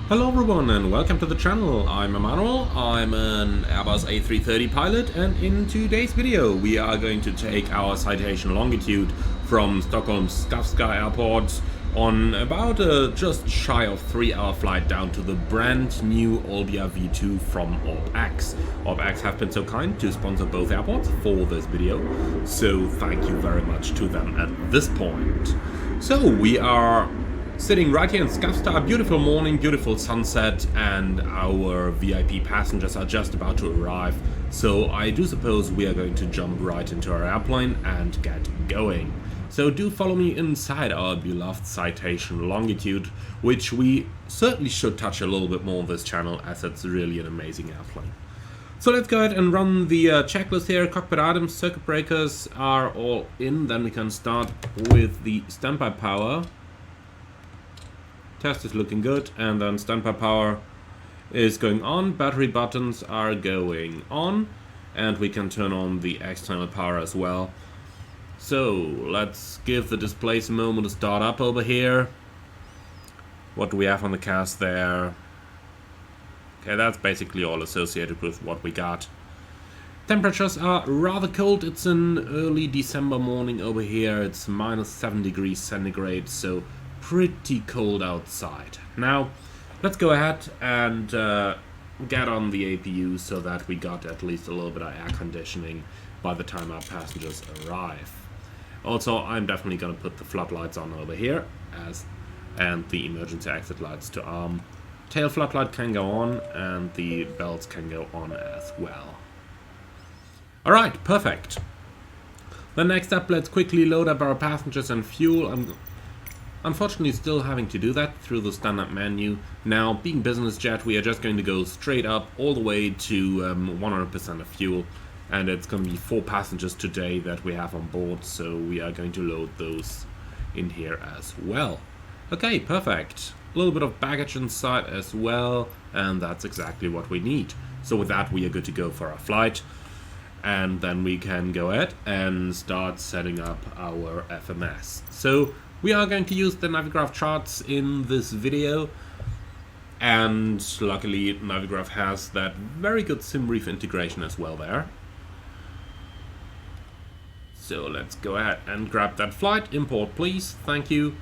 Hello everyone and welcome to the channel. I'm Emmanuel, I'm an Airbus A330 pilot, and in today's video we are going to take our citation longitude from Stockholm's Skavsta airport on about a just shy of 3-hour flight down to the brand new OLBIAv2 from Orbx. Orbx have been so kind to sponsor both airports for this video, so thank you very much to them at this point. So we are sitting right here in Skavsta, a beautiful morning, beautiful sunset, and our VIP passengers are just about to arrive. So I do suppose we are going to jump right into our airplane and get going. So do follow me inside our beloved citation longitude, which we certainly should touch a little bit more on this channel, as it's really an amazing airplane. So let's go ahead and run the checklist here. Cockpit items, circuit breakers are all in. Then we can start with the standby power. Test is looking good, and then standby power is going on, battery buttons are going on, and we can turn on the external power as well. So let's give the displays a moment to start up over here. What do we have on the cast there? Okay, that's basically all associated with what we got. Temperatures are rather cold. It's an early December morning over here. It's minus 7 degrees centigrade, so pretty cold outside. Now let's go ahead and get on the APU so that we got at least a little bit of air conditioning by the time our passengers arrive. Also, I'm definitely going to put the floodlights on over here and the emergency exit lights to arm. Tail floodlight can go on and the belts can go on as well. Alright, perfect. The next up, let's quickly load up our passengers and fuel. I'm unfortunately still having to do that through the standard menu. Now, being business jet, we are just going to go straight up all the way to 100% of fuel, and it's going to be 4 passengers today that we have on board, so we are going to load those in here as well. Okay, perfect. A little bit of baggage inside as well, and that's exactly what we need. So with that, we are good to go for our flight, and then we can go ahead and start setting up our FMS. So we are going to use the Navigraph charts in this video, and luckily Navigraph has that very good SimBrief integration as well there. So let's go ahead and grab that flight, import please, thank you,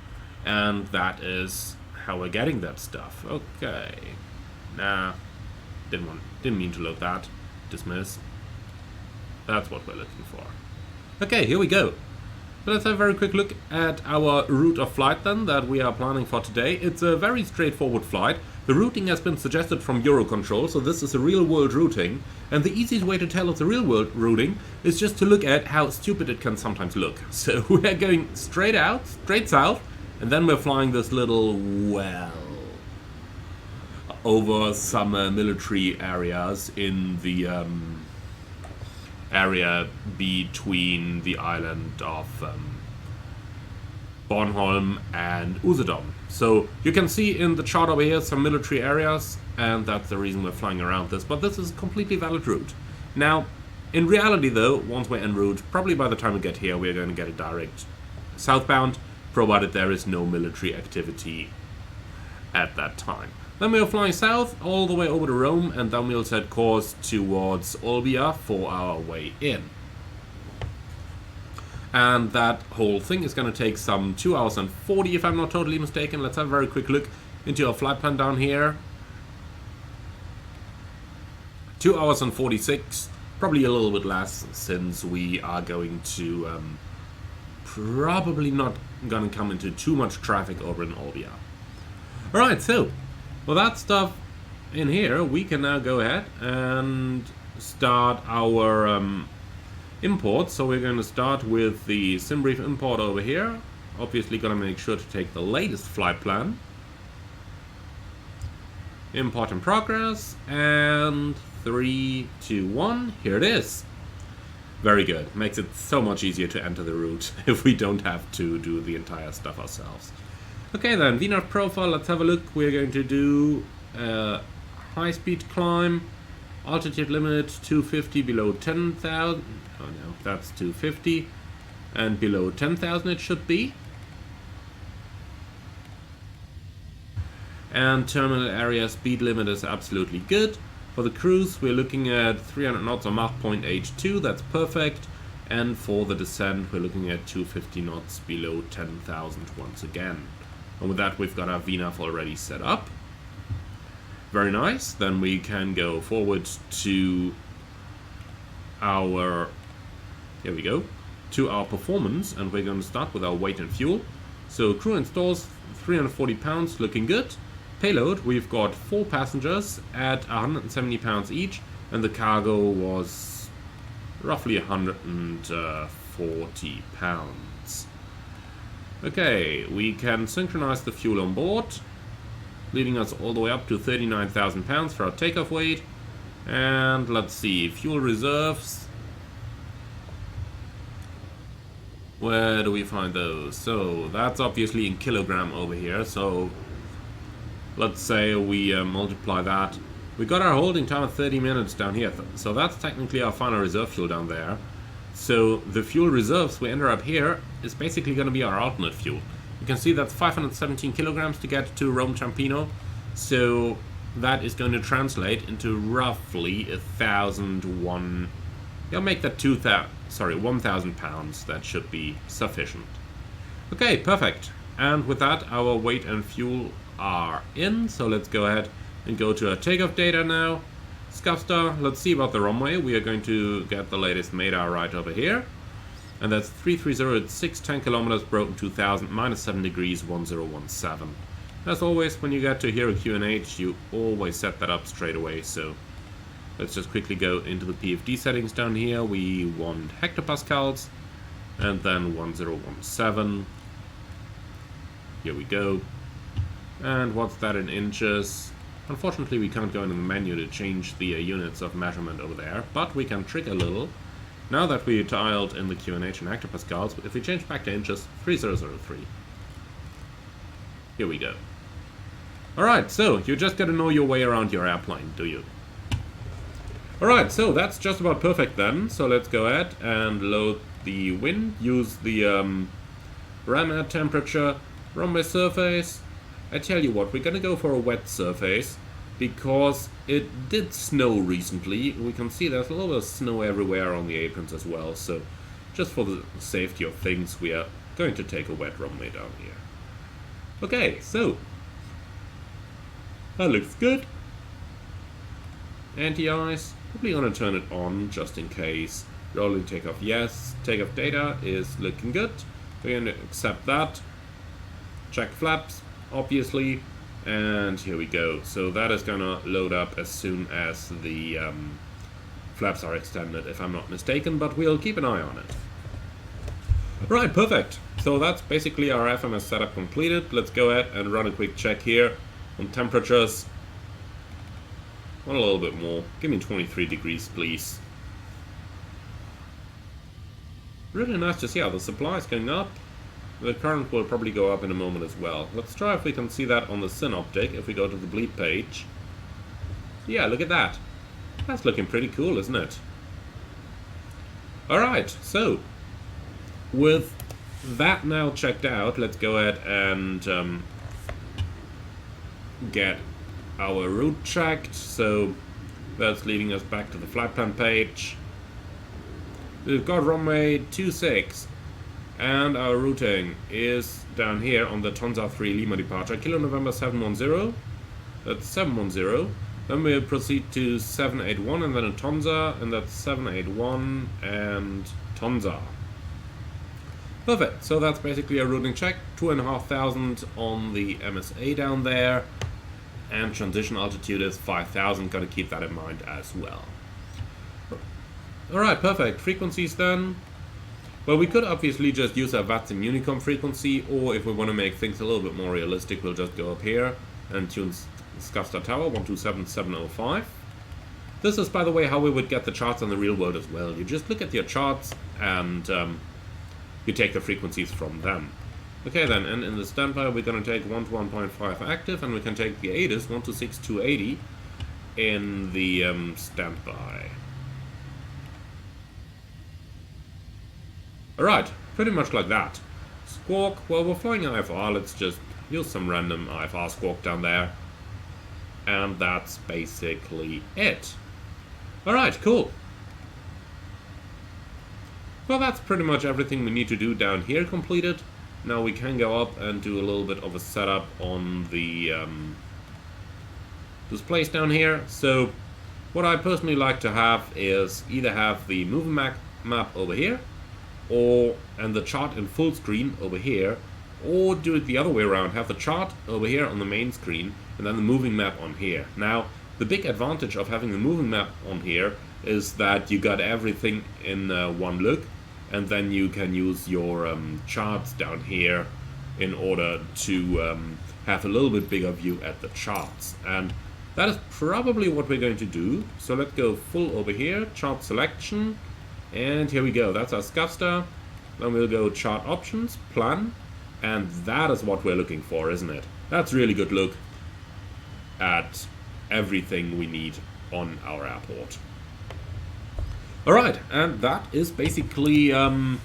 and that is how we're getting that stuff. Okay, nah, didn't mean to load that, dismiss, that's what we're looking for. Okay, here we go. Let's have a very quick look at our route of flight then that we are planning for today. It's a very straightforward flight. The routing has been suggested from Eurocontrol, so this is a real-world routing. And the easiest way to tell it's a real-world routing is just to look at how stupid it can sometimes look. So we're going straight out, straight south, and then we're flying this little well over some military areas in the area between the island of Bornholm and Usedom. So you can see in the chart over here some military areas, and that's the reason we're flying around this, but this is a completely valid route. Now, in reality though, once we're en route, probably by the time we get here, we're going to get a direct southbound, provided there is no military activity at that time. Then we'll fly south all the way over to Rome, and then we'll set course towards Olbia for our way in. And that whole thing is going to take some 2 hours and 40 if I'm not totally mistaken. Let's have a very quick look into our flight plan down here. 2 hours and 46, probably a little bit less since we are going to probably not going to come into too much traffic over in Olbia. Alright, so with that stuff in here, we can now go ahead and start our import. So we're going to start with the SimBrief import over here. Obviously going to make sure to take the latest flight plan. Import in progress, and 3, 2, 1, here it is. Very good. Makes it so much easier to enter the route if we don't have to do the entire stuff ourselves. Okay then, VNAV profile, let's have a look. We're going to do high-speed climb, altitude limit 250 below 10,000. Oh no, that's 250. And below 10,000 it should be. And terminal area speed limit is absolutely good. For the cruise, we're looking at 300 knots on Mach 0.82, that's perfect. And for the descent, we're looking at 250 knots below 10,000 once again. And with that, we've got our VNAV already set up. Very nice. Then we can go forward to our, here we go, to our performance, and we're going to start with our weight and fuel. So crew and stores, 340 pounds, looking good. Payload, we've got 4 passengers at 170 pounds each, and the cargo was roughly 140 pounds. Okay, we can synchronize the fuel on board, leading us all the way up to 39,000 pounds for our takeoff weight. And let's see, fuel reserves. Where do we find those? So that's obviously in kilogram over here. So let's say we multiply that. We got our holding time of 30 minutes down here. So that's technically our final reserve fuel down there. So the fuel reserves we enter up here is basically going to be our alternate fuel. You can see that's 517 kilograms to get to Rome Ciampino. So that is going to translate into roughly 1,001. You'll make that 1,000 pounds. That should be sufficient. Okay, perfect. And with that, our weight and fuel are in. So let's go ahead and go to our takeoff data now. Skavsta, let's see about the runway. We are going to get the latest MEDAR right over here. And that's 330 at 610 kilometers, broken 2000, minus 7 degrees, 1017. As always, when you get to Hero QNH, you always set that up straight away. So let's just quickly go into the PFD settings down here. We want hectopascals, and then 1017. Here we go. And what's that in inches? Unfortunately, we can't go into the menu to change the units of measurement over there, but we can trick a little. Now that we tiled in the QNH and hectopascals, if we change back to inches, 3003. Here we go. Alright, so you just gotta know your way around your airplane, do you? Alright, so that's just about perfect then. So let's go ahead and load the wind, use the ram air temperature, runway surface. I tell you what, we're gonna go for a wet surface because it did snow recently. We can see there's a little bit of snow everywhere on the aprons as well. So just for the safety of things, we are going to take a wet runway down here. Okay, so that looks good. Anti-ice, probably gonna turn it on just in case. Rolling takeoff, yes. Takeoff data is looking good. We're gonna accept that. Check flaps, obviously, and here we go. So that is gonna load up as soon as the flaps are extended, if I'm not mistaken, but we'll keep an eye on it. Right, perfect. So that's basically our FMS setup completed. Let's go ahead and run a quick check here on temperatures. Want a little bit more. Give me 23 degrees, please. Really nice to see how the supply is going up. The current will probably go up in a moment as well. Let's try if we can see that on the synoptic if we go to the bleed page. Yeah, look at that. That's looking pretty cool, isn't it? Alright, so with that now checked out, let's go ahead and get our route checked. So that's leading us back to the flight plan page. We've got runway 26. And our routing is down here on the Tonza 3 Lima departure, Kilo November 710, that's 710, then we'll proceed to 781 and then a Tonza, and that's 781 and Tonza. Perfect, so that's basically a routing check, 2,500 on the MSA down there, and transition altitude is 5,000, gotta keep that in mind as well. Alright, perfect, frequencies then. Well, we could obviously just use our VATSIM Unicom frequency, or if we want to make things a little bit more realistic, we'll just go up here and tune Skavsta Tower 127705. This is, by the way, how we would get the charts on the real world as well. You just look at your charts and you take the frequencies from them. Okay then, and in the standby we're going to take 1 to 1.5 active, and we can take the ATIS 126,280 in the standby. Alright, pretty much like that. Squawk, well, we're flying IFR, let's just use some random IFR squawk down there. And that's basically it. Alright, cool. Well, that's pretty much everything we need to do down here completed. Now we can go up and do a little bit of a setup on the displays down here. So what I personally like to have is either have the moving map over here, and the chart in full screen over here, or do it the other way around, have the chart over here on the main screen and then the moving map on here. Now the big advantage of having the moving map on here is that you got everything in one look, and then you can use your charts down here in order to have a little bit bigger view at the charts. And that is probably what we're going to do. So let's go full over here, chart selection, and here we go. That's our Skavsta. Then we'll go chart options, plan, and that is what we're looking for, isn't it? That's a really good look at everything we need on our airport. Alright, and that is basically how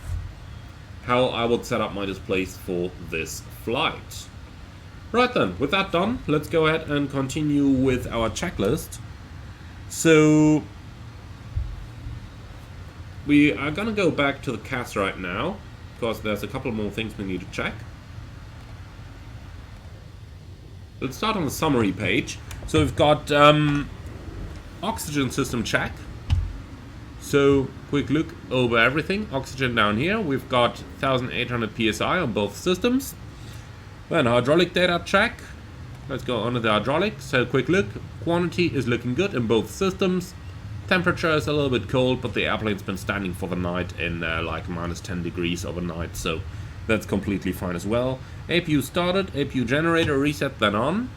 I would set up my displays for this flight. Right then, with that done, let's go ahead and continue with our checklist. So we are gonna go back to the CAS right now, because there's a couple more things we need to check. Let's start on the summary page. So we've got oxygen system check. So quick look over everything. Oxygen down here. We've got 1800 psi on both systems. Then hydraulic data check. Let's go on to the hydraulic. So quick look. Quantity is looking good in both systems. Temperature is a little bit cold, but the airplane's been standing for the night in like -10 degrees overnight, so that's completely fine as well. APU started, APU generator reset, then on.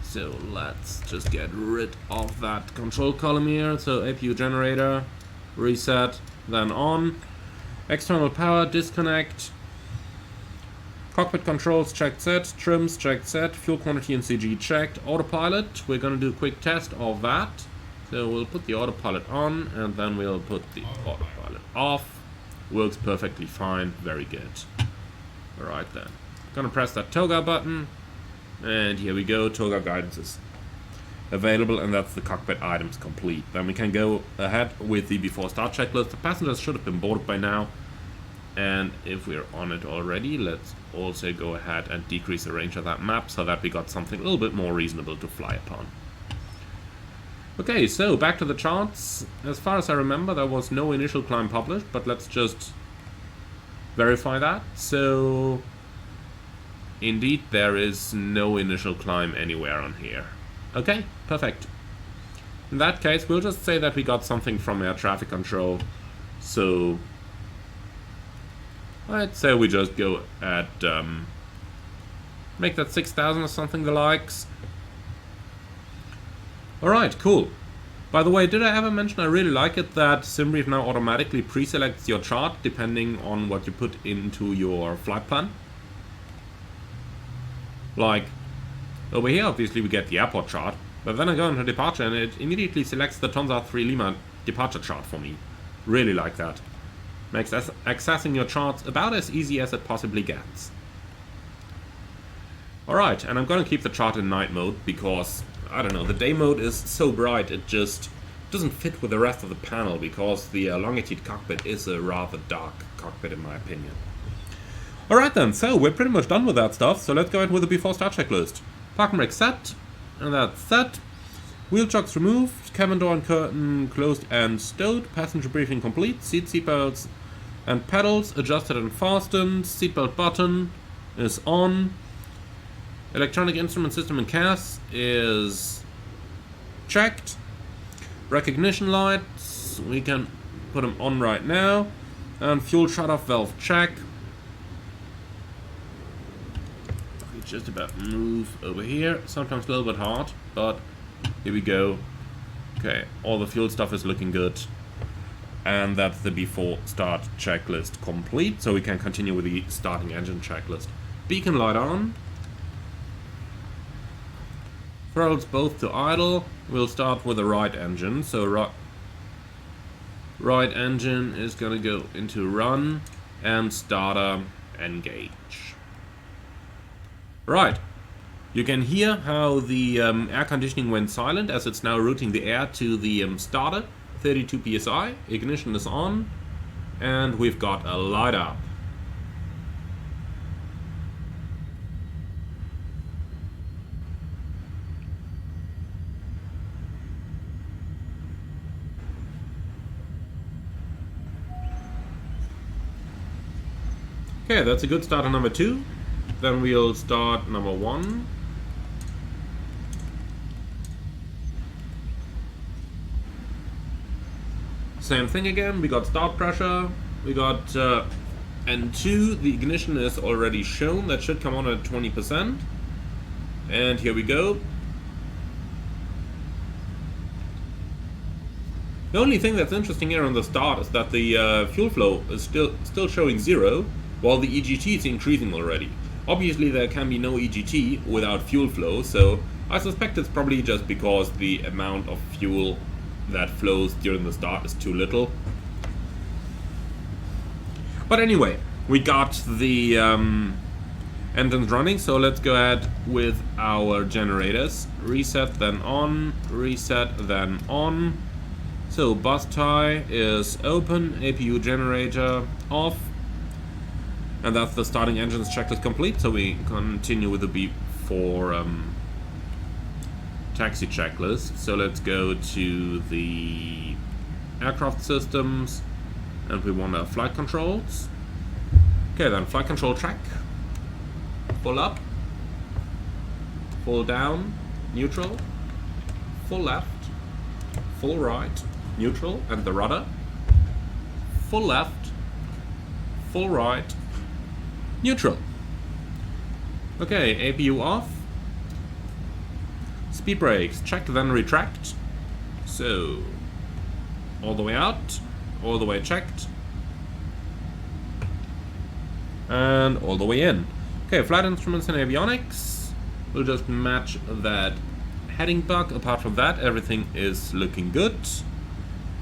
So let's just get rid of that control column here. So APU generator reset, then on. External power disconnect. Cockpit controls checked set, trims checked set, fuel quantity and CG checked. Autopilot, we're gonna do a quick test of that. So we'll put the autopilot on and then we'll put the autopilot off. Works perfectly fine, very good. Alright then. Gonna press that toga button. And here we go, toga guidance is available, and that's the cockpit items complete. Then we can go ahead with the before start checklist. The passengers should have been boarded by now. And if we're on it already, let's also go ahead and decrease the range of that map so that we got something a little bit more reasonable to fly upon. Okay, so back to the charts. As far as I remember, there was no initial climb published, but let's just verify that. So indeed, there is no initial climb anywhere on here. Okay, perfect. In that case, we'll just say that we got something from air traffic control. So I'd say we just go at make that 6,000 or something the likes. Alright, cool. By the way, did I ever mention I really like it that SimBrief now automatically pre-selects your chart depending on what you put into your flight plan? Like, over here obviously we get the airport chart, but then I go into departure and it immediately selects the Tonsa 3 Lima departure chart for me. Really like that. Makes accessing your charts about as easy as it possibly gets. Alright, and I'm gonna keep the chart in night mode because, I don't know, the day mode is so bright it just doesn't fit with the rest of the panel because the Longitude cockpit is a rather dark cockpit in my opinion. Alright then, so we're pretty much done with that stuff, so let's go ahead with the before start checklist. Parking brake set, and that's set. Wheel chocks removed, cabin door and curtain closed and stowed, passenger briefing complete, seatbelts and pedals adjusted and fastened, seatbelt button is on, electronic instrument system and CAS is checked, recognition lights, we can put them on right now, and fuel shut-off valve check. We just about move over here, sometimes a little bit hard, but here we go. Okay, all the fuel stuff is looking good. And that's the before start checklist complete, so we can continue with the starting engine checklist. Beacon light on. Throttles both to idle. We'll start with the right engine, so right engine is gonna go into run and starter engage. Right. You can hear how the air conditioning went silent as it's now routing the air to the starter, 32 psi, ignition is on, and we've got a light up. Okay, that's a good start on number 2. Then we'll start number 1. Same thing again, we got start pressure, we got N2, the ignition is already shown, that should come on at 20%. And here we go. The only thing that's interesting here on the start is that the fuel flow is still showing 0, while the EGT is increasing already. Obviously there can be no EGT without fuel flow, so I suspect it's probably just because the amount of fuel that flows during the start is too little. But anyway, we got the engines running, so let's go ahead with our generators. Reset, then on, reset, then on. So bus tie is open, APU generator off. And that's the starting engines checklist complete, so we continue with the B4 taxi checklist. So let's go to the aircraft systems, and we want our flight controls. Okay, then flight control track. Full up, full down, neutral, full left, full right, neutral, and the rudder. Full left, full right, neutral. Okay, APU off. Speed brakes, check then retract. So, all the way out, all the way checked. And all the way in. Okay, flight instruments and avionics. We'll just match that heading bug. Apart from that, everything is looking good.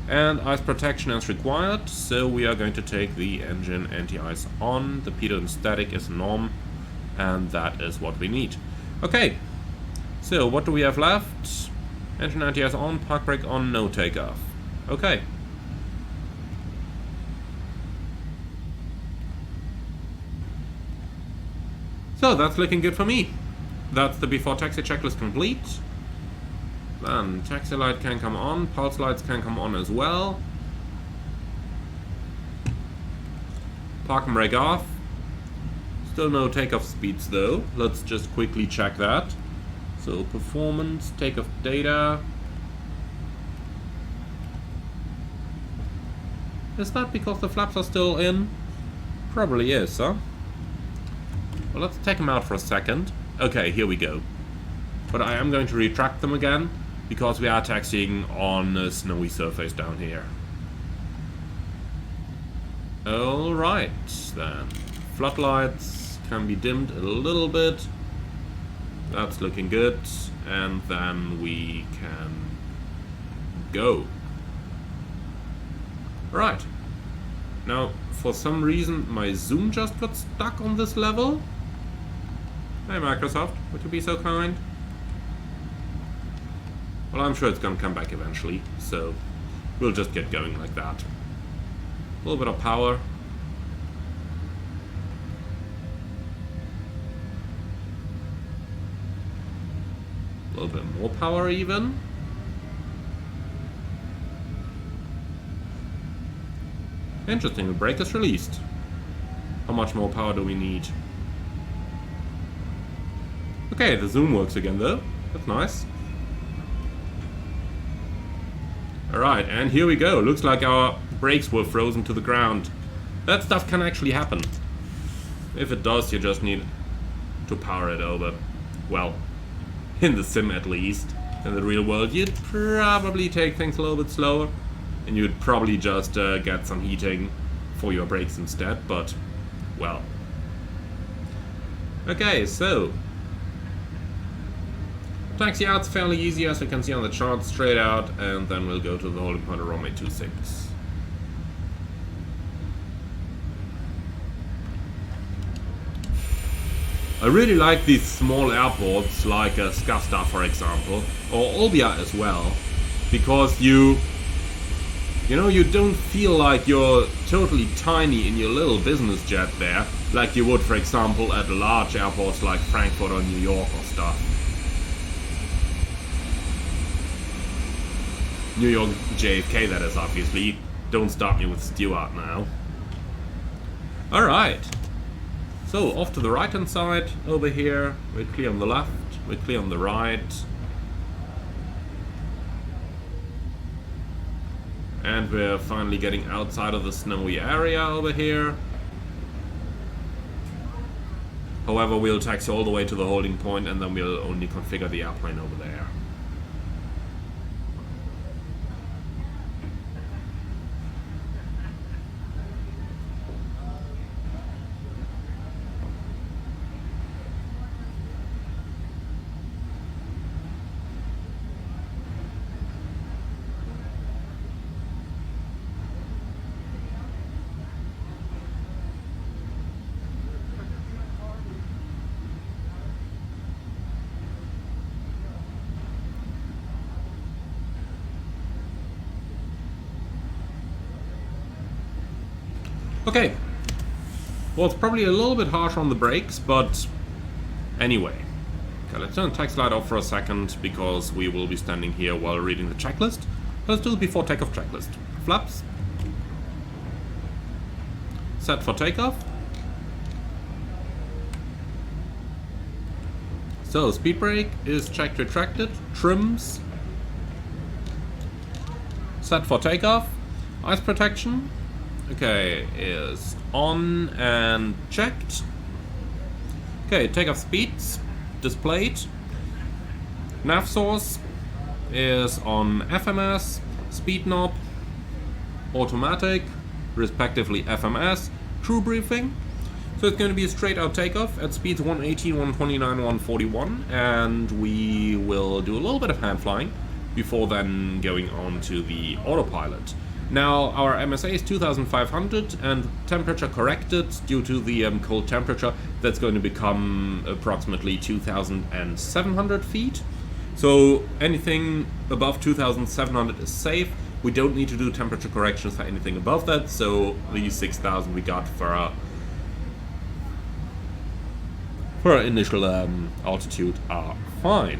And ice protection as required, so we are going to take the engine anti-ice on. The pitot and static is norm, and that is what we need. Okay, so what do we have left? Engine anti-ice on, park brake on, no takeoff. Okay. So that's looking good for me. That's the before taxi checklist complete. Then taxi light can come on, pulse lights can come on as well. Park and brake off. Still no takeoff speeds though. Let's just quickly check that. So performance, takeoff data. Is that because the flaps are still in? Probably is, huh? Well, let's take them out for a second. Okay, here we go. But I am going to retract them again, because we are taxiing on a snowy surface down here. Alright, then. Floodlights can be dimmed a little bit. That's looking good. And then we can go. Right. Now, for some reason, my zoom just got stuck on this level. Hey, Microsoft, would you be so kind? Well, I'm sure it's gonna come back eventually, so we'll just get going like that. A little bit of power. A little bit more power even. Interesting, the brake is released. How much more power do we need? Okay, the zoom works again though. That's nice. Alright, and here we go. Looks like our brakes were frozen to the ground. That stuff can actually happen. If it does, you just need to power it over. Well, in the sim at least. In the real world, you'd probably take things a little bit slower. And you'd probably just get some heating for your brakes instead, but, well. Okay, so. Taxi out's fairly easy, as you can see on the chart, straight out, and then we'll go to the holding point of runway 26. I really like these small airports like Skavsta, for example, or Olbia as well, because you don't feel like you're totally tiny in your little business jet there, like you would, for example, at large airports like Frankfurt or New York or stuff. New York JFK, that is, obviously. Don't start me with Stewart now. Alright. So, off to the right-hand side, over here. We're clear on the left, we're clear on the right. And we're finally getting outside of the snowy area over here. However, we'll taxi all the way to the holding point and then we'll only configure the airplane over there. Okay, well, it's probably a little bit harsh on the brakes, but anyway. Okay, let's turn the taxi light off for a second, because we will be standing here while reading the checklist. Let's do the before takeoff checklist. Flaps. Set for takeoff. So, speed brake is checked, retracted. Trims. Set for takeoff. Ice protection. Okay, is on and checked. Okay, takeoff speeds displayed. Nav source is on FMS, speed knob, automatic, respectively FMS, crew briefing. So it's going to be a straight out takeoff at speeds 118, 129, 141, and we will do a little bit of hand flying before then going on to the autopilot. Now, our MSA is 2500 and temperature corrected due to the cold temperature. That's going to become approximately 2700 feet. So anything above 2700 is safe. We don't need to do temperature corrections for anything above that. So the 6000 we got for our initial altitude are fine.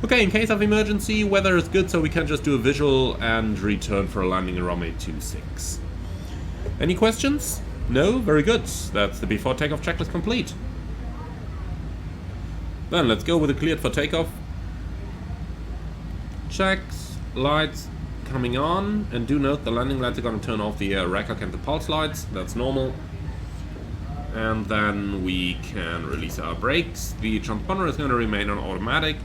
Okay, in case of emergency, weather is good, so we can just do a visual and return for a landing in runway 26. Any questions? No? Very good. That's the before takeoff checklist complete. Then let's go with the cleared for takeoff. Checks, lights coming on, and do note the landing lights are going to turn off the RECOG and the pulse lights. That's normal. And then we can release our brakes. The transponder is going to remain on automatic.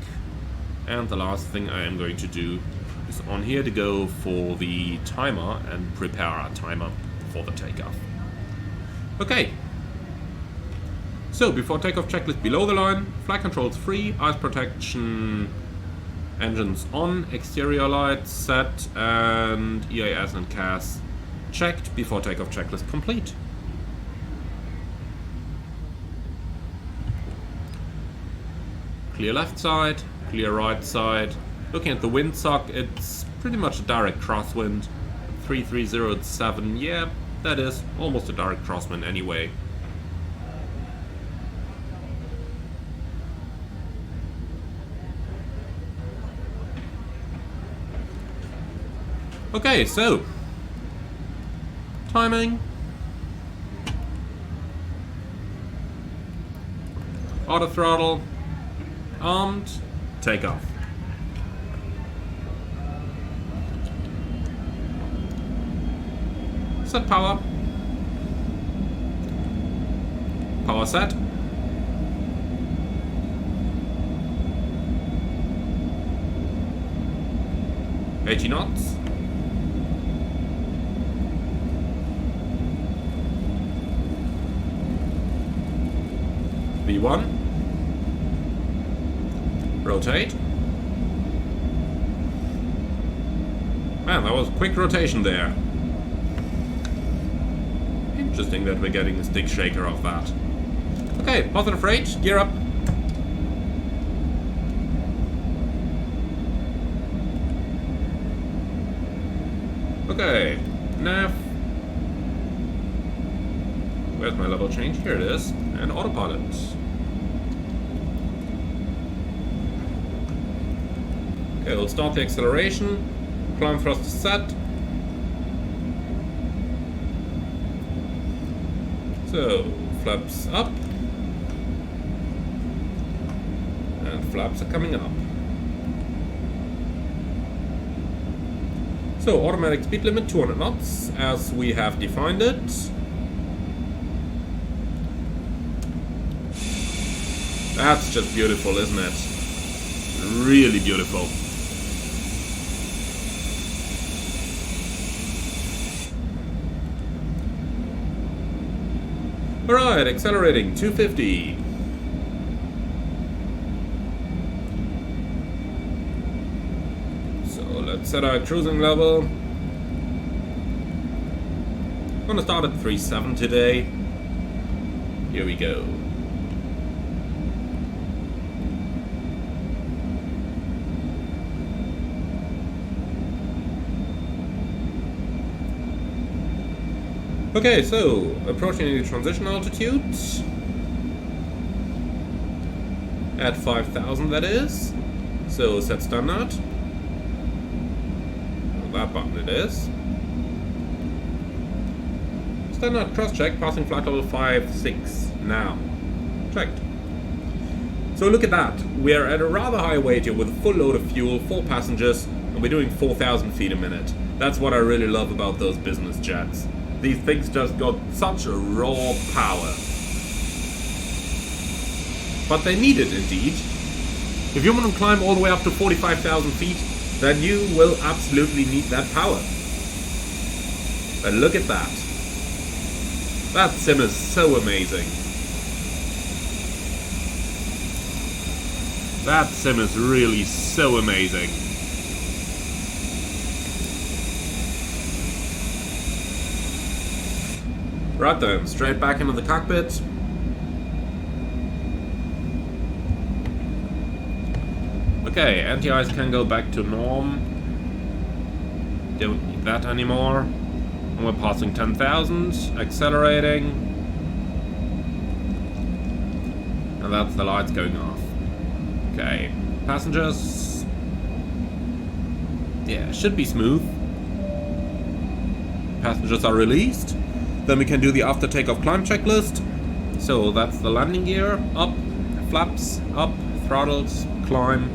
And the last thing I am going to do is on here to go for the timer and prepare our timer for the takeoff. Okay. So, before takeoff checklist below the line, flight controls free, ice protection, engines on, exterior lights set, and EAS and CAS checked. Before takeoff checklist complete. Clear left side. Clear right side. Looking at the windsock, it's pretty much a direct crosswind. 330 at 7, yeah, that is almost a direct crosswind anyway. Okay, so timing. Auto throttle. Armed. Takeoff. Set power. Power set. $80 knots. V1. Rotate. Man, that was a quick rotation there. Interesting that we're getting a stick shaker of that. Okay, positive rate, gear up. Okay, nav. Where's my level change? Here it is. And autopilot. Okay, we'll start the acceleration. Climb thrust is set. So, flaps up. And flaps are coming up. So, automatic speed limit 200 knots, as we have defined it. That's just beautiful, isn't it? Really beautiful. Alright, accelerating, 250. So let's set our cruising level. I'm gonna start at 3.7 today. Here we go. Okay, so approaching the transition altitude at 5,000, that is. So set standard. That button it is. Standard cross check, passing flight level 5-6 now. Checked. So look at that. We are at a rather high weight here with a full load of fuel, 4 passengers, and we're doing 4,000 feet a minute. That's what I really love about those business jets. These things just got such a raw power. But they need it indeed. If you want to climb all the way up to 45,000 feet, then you will absolutely need that power. But look at that. That sim is so amazing. That sim is really so amazing. Right then, straight back into the cockpit. Okay, anti-ice can go back to norm. Don't need that anymore. And we're passing 10,000, accelerating. And that's the lights going off. Okay, passengers. Yeah, should be smooth. Passengers are released. Then we can do the after takeoff climb checklist. So that's the landing gear, up, flaps, up, throttles, climb,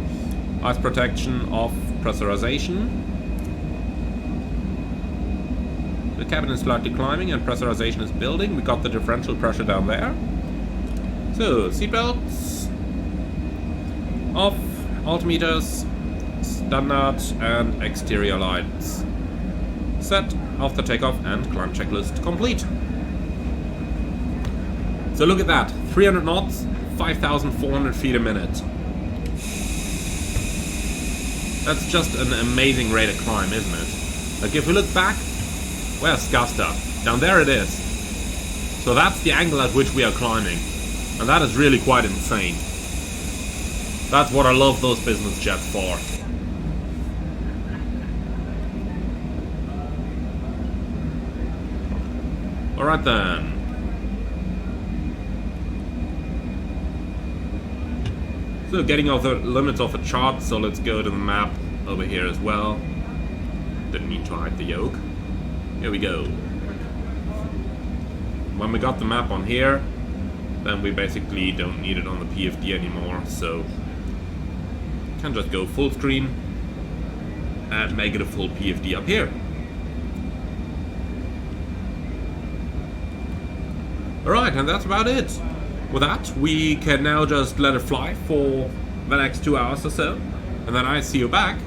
ice protection, off, pressurization. The cabin is slightly climbing and pressurization is building. We got the differential pressure down there. So, seatbelts, off, altimeters, standard and exterior lights. Set, after takeoff and climb checklist complete. So look at that, 300 knots, 5,400 feet a minute. That's just an amazing rate of climb, isn't it? Like if we look back, where's Skavsta? Down there it is. So that's the angle at which we are climbing. And that is really quite insane. That's what I love those business jets for. Alright then. So getting off the limits of a chart, so let's go to the map over here as well. Didn't need to hide the yoke. Here we go. When we got the map on here, then we basically don't need it on the PFD anymore, so can just go full screen and make it a full PFD up here. Alright, and that's about it. With that, we can now just let it fly for the next 2 hours or so, and then I see you back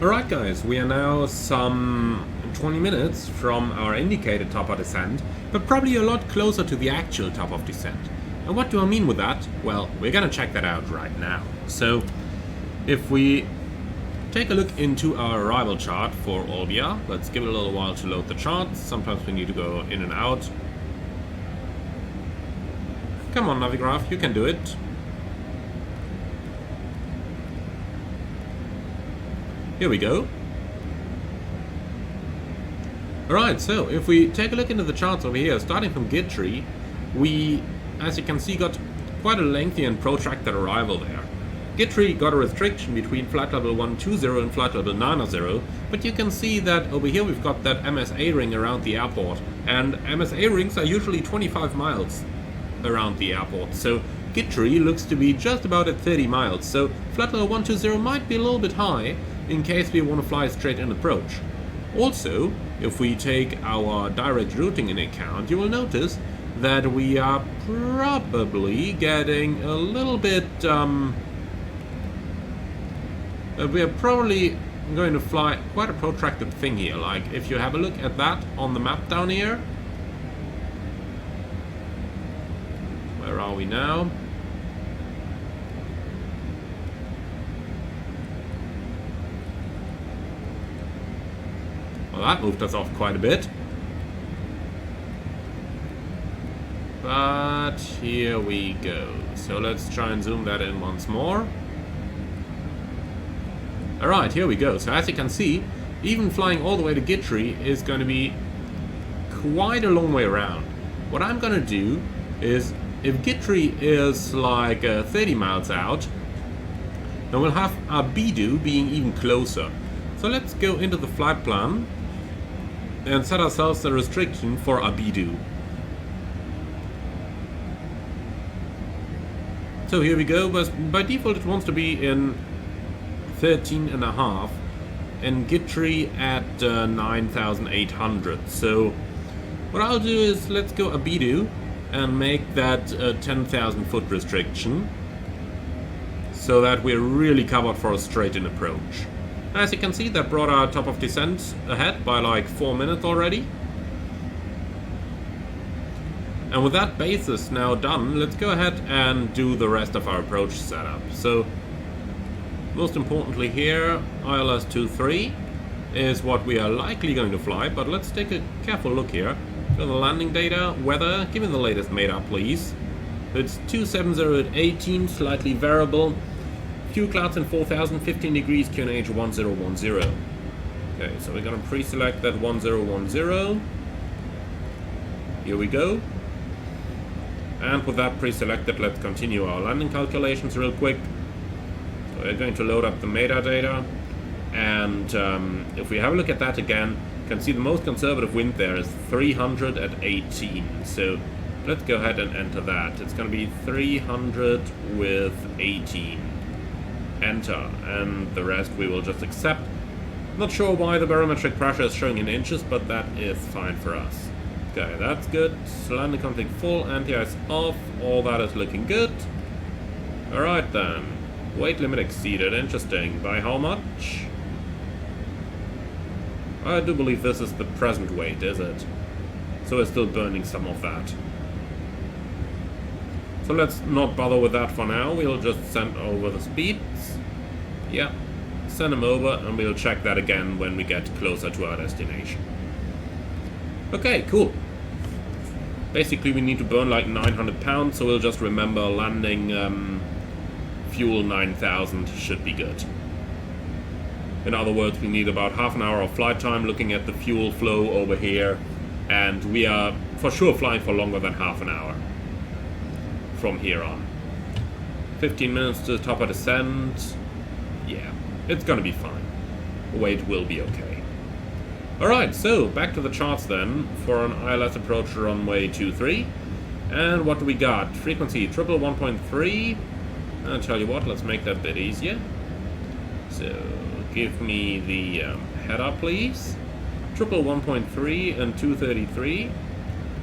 Alright guys, we are now some 20 minutes from our indicated top of descent, but probably a lot closer to the actual top of descent. And what do I mean with that? Well, we're gonna check that out right now. So, if we take a look into our arrival chart for Olbia, let's give it a little while to load the charts. Sometimes we need to go in and out. Come on, Navigraph, you can do it. Here we go. Alright, so if we take a look into the charts over here, starting from Gittree, we, as you can see, got quite a lengthy and protracted arrival there. Gittree got a restriction between flight level 120 and flight level 90, but you can see that over here we've got that MSA ring around the airport, and MSA rings are usually 25 miles around the airport, so Gittree looks to be just about at 30 miles, so flight level 120 might be a little bit high in case we want to fly straight in approach. Also, if we take our direct routing in account, you will notice that we are probably getting a little bit, we are probably going to fly quite a protracted thing here. Like, if you have a look at that on the map down here. Where are we now? Well, that moved us off quite a bit. But here we go. So let's try and zoom that in once more. Alright, here we go. So as you can see, even flying all the way to Gittree is going to be quite a long way around. What I'm going to do is, if Gittree is like 30 miles out, then we'll have OLBIav2 being even closer. So let's go into the flight plan and set ourselves the restriction for OLBIav2. So here we go, but by default it wants to be in 13.5 and Gittree at 9,800. So what I'll do is, let's go OLBIav2 and make that a 10,000 foot restriction, so that we're really covered for a straight in approach. As you can see, that brought our top of descent ahead by like 4 minutes already. And with that basis now done, let's go ahead and do the rest of our approach setup. So, most importantly here, ILS-23 is what we are likely going to fly, but let's take a careful look here. Go to the landing data, weather, give me the latest MEDA please. It's 270 at 18, slightly variable. Few clouds in 4000, 15 degrees, QNH 1010. Okay, so we're gonna pre-select that 1010. Here we go. And with that pre-selected, let's continue our landing calculations real quick. So we're going to load up the metadata. And if we have a look at that again, you can see the most conservative wind there is 300 at 18. So let's go ahead and enter that. It's gonna be 300 with 18. Enter, and the rest we will just accept. Not sure why the barometric pressure is showing in inches, but that is fine for us. Okay, that's good. Landing config full, anti-ice off, all that is looking good. Alright then. Weight limit exceeded, interesting. By how much? I do believe this is the present weight, is it? So we're still burning some of that. So let's not bother with that for now, we'll just send over the speeds. Yeah, send them over and we'll check that again when we get closer to our destination. Okay, cool. Basically we need to burn like 900 pounds, so we'll just remember landing fuel 9000 should be good. In other words, we need about half an hour of flight time looking at the fuel flow over here, and we are for sure flying for longer than half an hour from here on. 15 minutes to the top of descent. Yeah, it's gonna be fine. Weight will be okay. Alright, so back to the charts then for an ILS approach runway 23. And what do we got? Frequency triple 1.3. I'll tell you what, let's make that a bit easier. So give me the header please. Triple 1.3 and 233.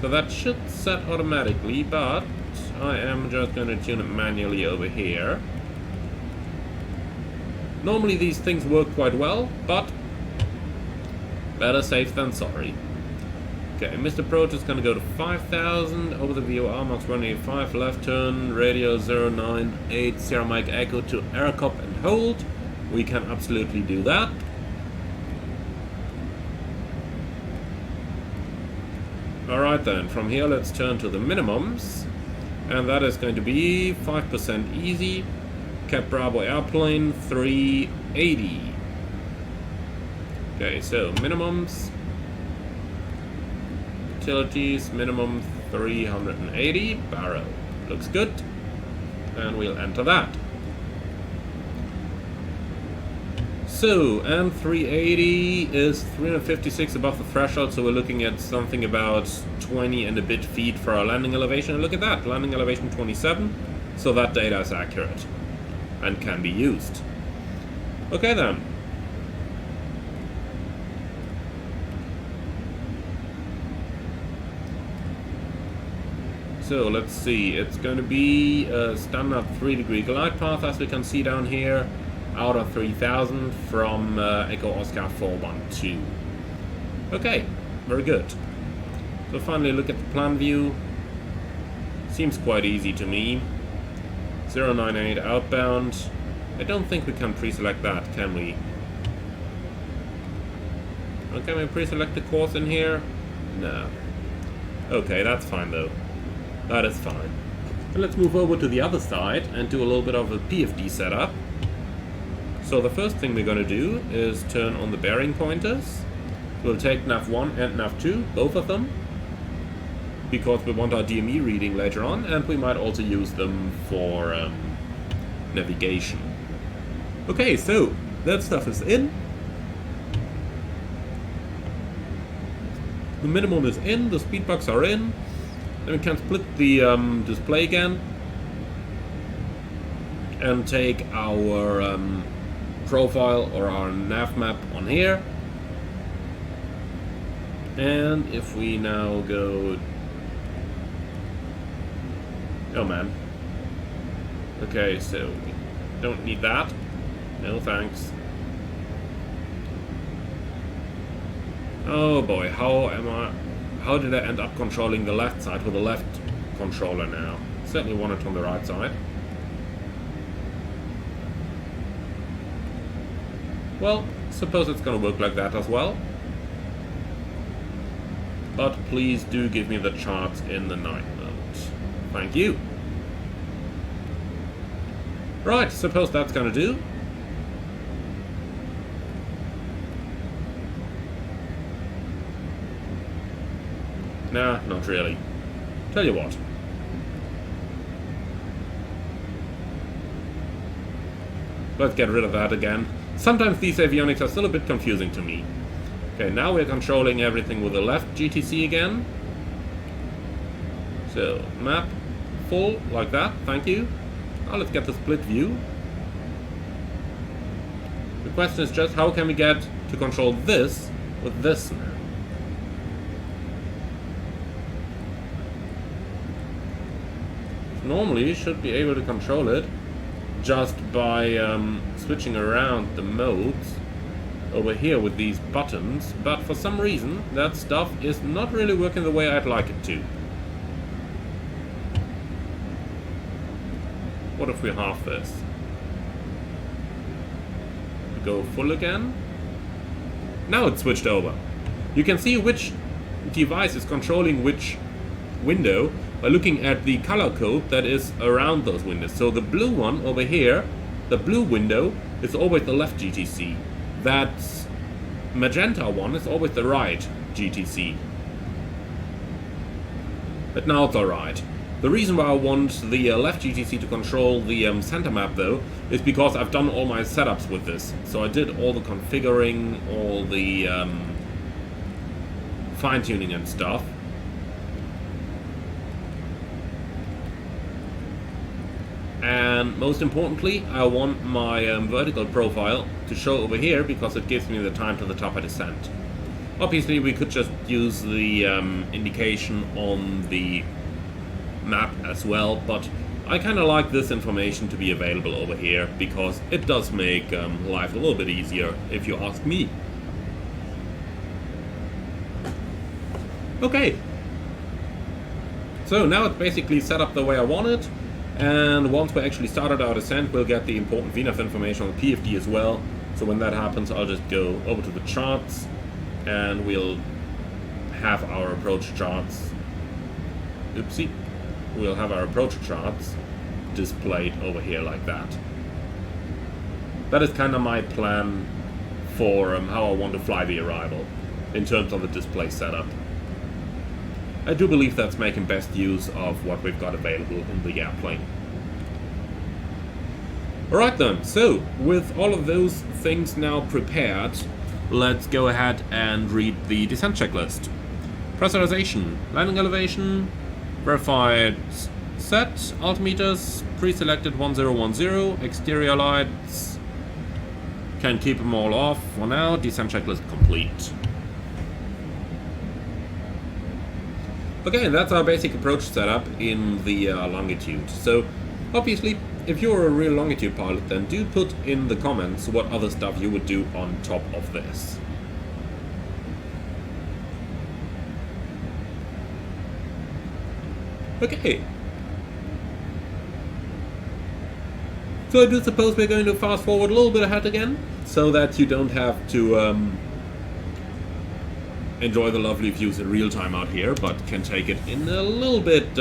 So that should set automatically, but I am just going to tune it manually over here. Normally these things work quite well, but better safe than sorry. Okay, Mr. Approach is gonna go to 5,000, over the VOR, Max 185, left turn, radio 098, Sierra Mike Echo to Aircop and hold. We can absolutely do that. Alright then, from here let's turn to the minimums, and that is going to be 5% easy, Cap Bravo airplane 380. Okay, so minimums, utilities, minimum 380, barrow, looks good, and we'll enter that. So, and 380 is 356 above the threshold, so we're looking at something about 20 and a bit feet for our landing elevation. And look at that, landing elevation 27, so that data is accurate and can be used. Okay then. So let's see, it's going to be a standard 3-degree glide path as we can see down here. Out of 3000 from Echo Oscar 412. Okay, very good. So finally look at the plan view. Seems quite easy to me. 098 outbound. I don't think we can pre-select that, can we? Oh, can we pre-select the course in here? No. Okay, that's fine though. That is fine. And let's move over to the other side and do a little bit of a PFD setup. So the first thing we're going to do is turn on the bearing pointers. We'll take nav1 and nav2, both of them, because we want our DME reading later on, and we might also use them for navigation. Okay, so that stuff is in. The minimum is in, the speed bugs are in. Then we can split the display again and take our profile or our nav map on here, and if we now go, oh man, okay, so we don't need that, no thanks. Oh boy, how did I end up controlling the left side with the left controller now? Certainly want it on the right side. Well, suppose it's gonna work like that as well. But please do give me the charts in the night mode. Thank you. Right, suppose that's gonna do. Nah, not really. Tell you what. Let's get rid of that again. Sometimes these avionics are still a bit confusing to me. Okay, now we're controlling everything with the left GTC again. So, map, full, like that, thank you. Now let's get the split view. The question is just how can we get to control this with this now? Normally you should be able to control it just by switching around the modes over here with these buttons, but for some reason that stuff is not really working the way I'd like it to. What if we half this? We go full again. Now it's switched over. You can see which device is controlling which window by looking at the color code that is around those windows. So the blue one over here, the blue window, is always the left GTC. That magenta one is always the right GTC. But now it's alright. The reason why I want the left GTC to control the center map though is because I've done all my setups with this. So I did all the configuring, all the fine-tuning and stuff. And most importantly, I want my vertical profile to show over here because it gives me the time to the top of descent. Obviously, we could just use the indication on the map as well, but I kind of like this information to be available over here, because it does make life a little bit easier, if you ask me. Okay. So now it's basically set up the way I want it, and once we actually started our descent, we'll get the important VNAV information on the PFD as well. So when that happens, I'll just go over to the charts, and we'll have our approach charts. Oopsie. We'll have our approach charts displayed over here like that. That is kind of my plan for how I want to fly the Arrival in terms of the display setup. I do believe that's making best use of what we've got available in the airplane. Alright then, so with all of those things now prepared, let's go ahead and read the descent checklist. Pressurization, landing elevation, verified set, altimeters, pre-selected 1010, exterior lights, can keep them all off for now, descent checklist complete. Okay, that's our basic approach setup in the longitude. So, obviously, if you're a real longitude pilot, then do put in the comments what other stuff you would do on top of this. Okay. So I do suppose we're going to fast forward a little bit ahead again, so that you don't have to enjoy the lovely views in real time out here, but can take it in a little bit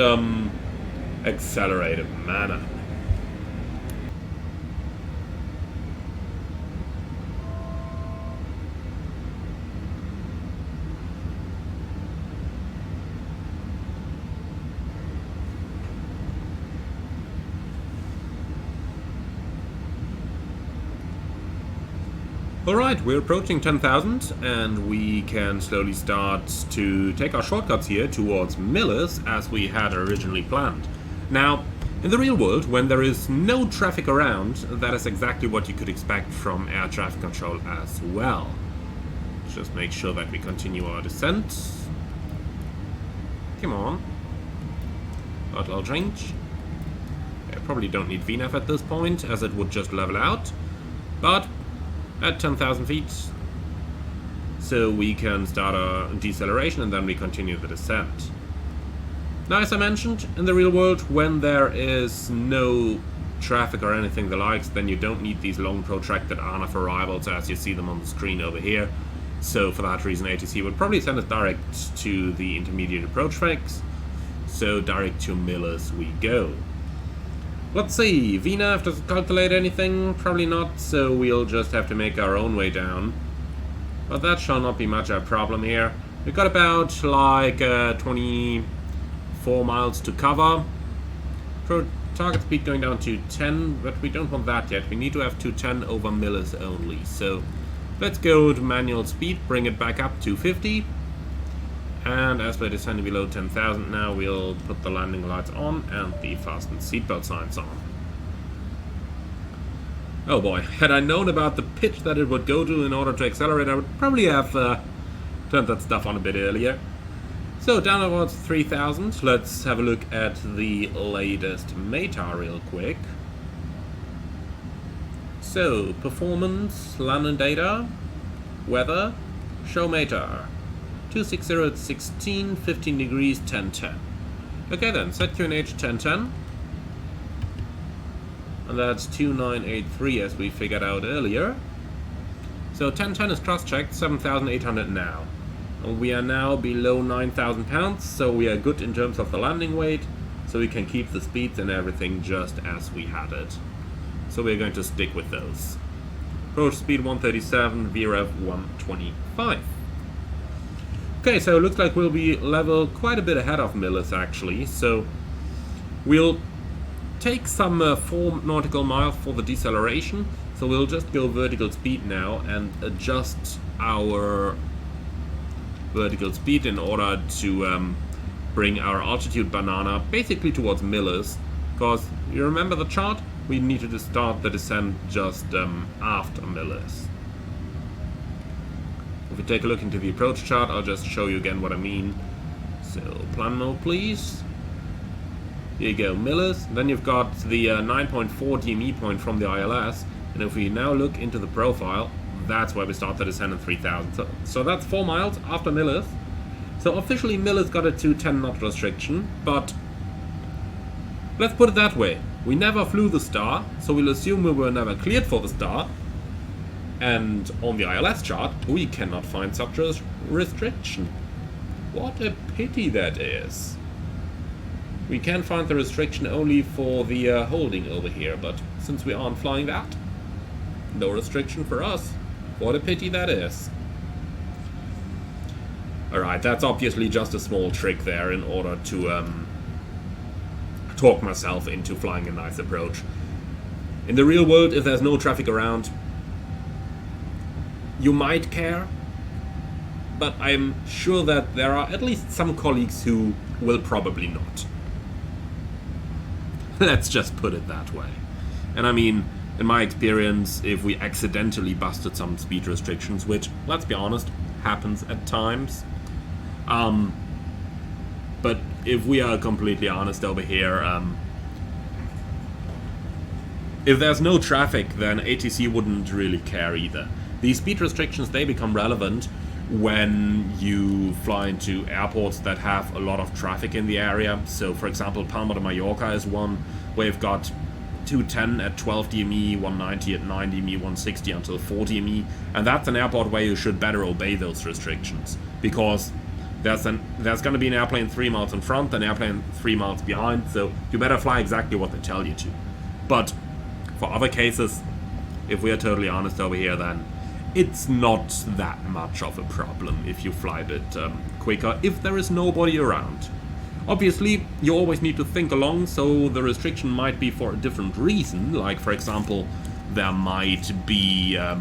accelerated manner. Alright, we're approaching 10,000 and we can slowly start to take our shortcuts here towards Miller's as we had originally planned. Now, in the real world, when there is no traffic around, that is exactly what you could expect from air traffic control as well. Just make sure that we continue our descent. Come on. Throttle change. I probably don't need VNAV at this point, as it would just level out. But at 10,000 feet, so we can start our deceleration and then we continue the descent. Now, as I mentioned, in the real world, when there is no traffic or anything the likes, then you don't need these long protracted RNAV arrivals as you see them on the screen over here. So for that reason, ATC would probably send us direct to the intermediate approach fix. So direct to Miller's we go. Let's see, VNAV, does it calculate anything? Probably not, so we'll just have to make our own way down. But that shall not be much of a problem here. We've got about like 24 miles to cover. Target speed going down to 10, but we don't want that yet. We need to have 210 over Miller's only. So let's go to manual speed, bring it back up to 50. And as we're descending below 10,000 now, we'll put the landing lights on and the fasten seatbelt signs on. Oh boy, had I known about the pitch that it would go to in order to accelerate, I would probably have turned that stuff on a bit earlier. So down towards 3,000, let's have a look at the latest METAR real quick. So, performance, landing data, weather, show METAR. 260 at 16, 15 degrees, 1010. Okay then, set QNH 1010. And that's 2983 as we figured out earlier. So 1010 is cross-checked, 7,800 now. And we are now below 9,000 pounds, so we are good in terms of the landing weight, so we can keep the speeds and everything just as we had it. So we're going to stick with those. Approach speed 137, VREV 125. Okay, so it looks like we'll be level quite a bit ahead of Miller's actually, so we'll take some 4 nautical miles for the deceleration, so we'll just go vertical speed now and adjust our vertical speed in order to bring our altitude banana basically towards Miller's, because you remember the chart? We needed to start the descent just after Miller's. If we take a look into the approach chart, I'll just show you again what I mean. So, plan mode please. Here you go, millis. Then you've got the 9.4 DME point from the ILS. And if we now look into the profile, that's where we start the descent at 3000. So that's 4 miles after millis. So officially millis got a 210 knot restriction, but let's put it that way. We never flew the star, so we'll assume we were never cleared for the star. And on the ILS chart, we cannot find such a restriction. What a pity that is. We can find the restriction only for the holding over here, but since we aren't flying that, no restriction for us. What a pity that is. Alright, that's obviously just a small trick there in order to talk myself into flying a nice approach. In the real world, if there's no traffic around, you might care, but I'm sure that there are at least some colleagues who will probably not. Let's just put it that way. And I mean, in my experience, if we accidentally busted some speed restrictions, which, let's be honest, happens at times, but if we are completely honest over here, if there's no traffic, then ATC wouldn't really care either. These speed restrictions, they become relevant when you fly into airports that have a lot of traffic in the area. So, for example, Palma de Mallorca is one where you've got 210 at 12 DME, 190 at 9 DME, 160 until 4 DME, and that's an airport where you should better obey those restrictions, because there's going to be an airplane 3 miles in front, an airplane 3 miles behind, so you better fly exactly what they tell you to. But for other cases, if we are totally honest over here, then it's not that much of a problem if you fly a bit quicker, if there is nobody around. Obviously, you always need to think along, so the restriction might be for a different reason, like, for example, there might be a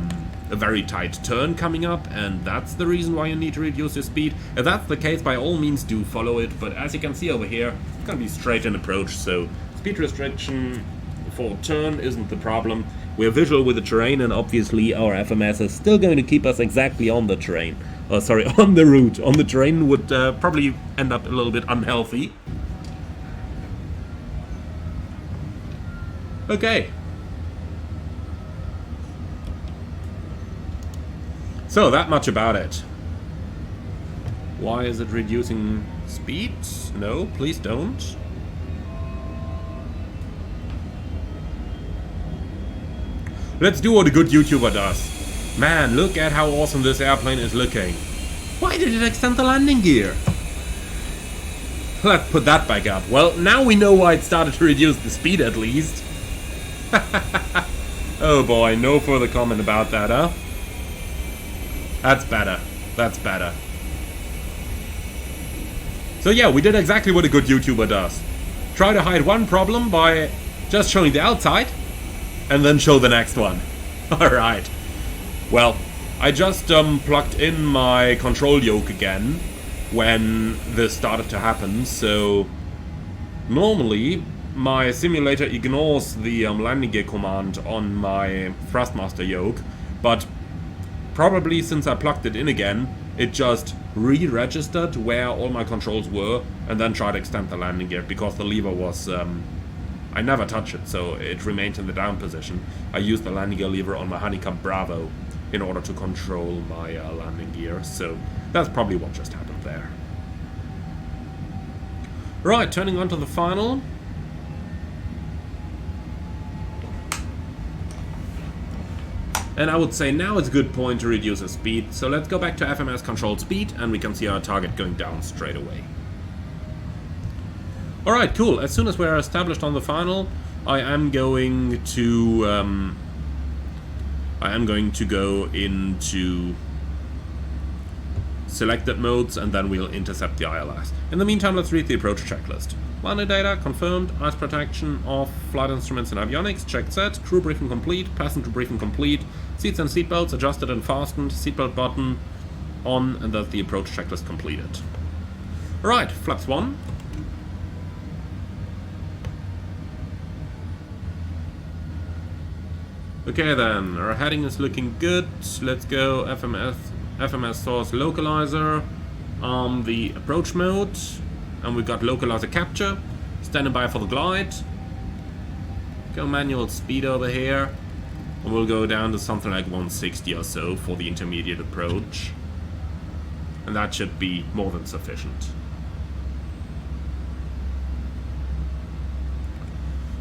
very tight turn coming up, and that's the reason why you need to reduce your speed. If that's the case, by all means do follow it, but as you can see over here, it's going to be straight in approach, so speed restriction for turn isn't the problem. We're visual with the terrain, and obviously our FMS is still going to keep us exactly on the terrain. Oh, sorry, on the route. On the terrain would probably end up a little bit unhealthy. Okay. So, that much about it. Why is it reducing speed? No, please don't. Let's do what a good YouTuber does. Man, look at how awesome this airplane is looking. Why did it extend the landing gear? Let's put that back up. Well, now we know why it started to reduce the speed at least. Oh boy, no further comment about that, huh? That's better. That's better. So yeah, we did exactly what a good YouTuber does. Try to hide one problem by just showing the outside, and then show the next one. Alright. Well, I just plugged in my control yoke again when this started to happen, so normally my simulator ignores the landing gear command on my Thrustmaster yoke, but probably since I plugged it in again, it just re-registered where all my controls were and then tried to extend the landing gear, because the lever was... I never touched it, so it remained in the down position. I used the landing gear lever on my Honeycomb Bravo in order to control my landing gear, so that's probably what just happened there. Right, turning on to the final. And I would say now it's a good point to reduce the speed, so let's go back to FMS controlled speed and we can see our target going down straight away. Alright, cool. As soon as we're established on the final, I am going to go into selected modes and then we'll intercept the ILS. In the meantime, let's read the approach checklist. Landing data confirmed, ice protection off, flight instruments and avionics checked set, crew briefing complete, passenger briefing complete, seats and seatbelts adjusted and fastened, seatbelt button on, and that's the approach checklist completed. Alright, flaps 1. Okay then, our heading is looking good. Let's go FMS source localizer on the approach mode, and we got localizer capture. Standing by for the glide. Go manual speed over here. And we'll go down to something like 160 or so for the intermediate approach. And that should be more than sufficient.